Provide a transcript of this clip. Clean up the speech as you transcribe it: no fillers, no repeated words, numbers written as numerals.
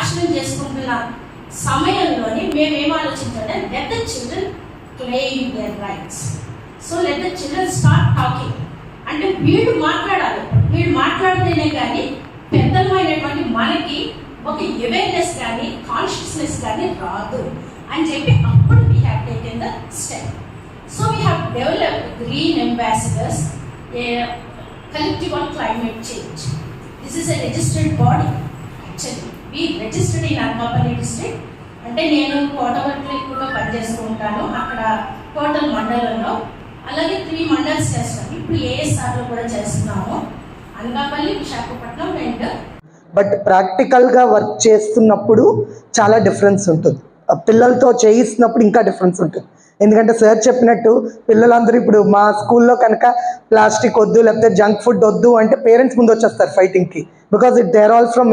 నాశనం చేసుకుంటున్న సమయంలోని మేము ఏం ఆలోచించాలంటే let the children claim their rights. So let the children start talking. అంటే వీళ్ళు మాట్లాడాలి, వీళ్ళు మాట్లాడితేనే కానీ పెద్దమైనటువంటి మనకి ఒక అవేర్నెస్ కానీ కాన్షియస్నెస్ కానీ రాదు అని చెప్పి అప్పుడు we have taken the step. So we have developed green ambassadors, collective on climate change. This is a registered body. Actually, we registered in Anakapalli district. అంటే నేను కోటవర్లో ఎక్కువగా పనిచేస్తూ ఉంటాను అక్కడ టోటల్ మండలంలో. అలాగే 3 మండల్స్ చేస్తాము. ఇప్పుడు ఏఎస్ఆర్లో కూడా చేస్తున్నాము, అనకాపల్లి, విశాఖపట్నం అండ్. బట్ ప్రాక్టికల్గా వర్క్ చేస్తున్నప్పుడు చాలా డిఫరెన్స్ ఉంటుంది, పిల్లలతో చేయిస్తున్నప్పుడు ఇంకా డిఫరెన్స్ ఉంటుంది. ఎందుకంటే సార్ చెప్పినట్టు పిల్లలందరూ ఇప్పుడు మా స్కూల్లో కనుక ప్లాస్టిక్ వద్దు లేకపోతే జంక్ ఫుడ్ వద్దు అంటే పేరెంట్స్ ముందు వచ్చేస్తారు ఫైటింగ్కి, because they are all from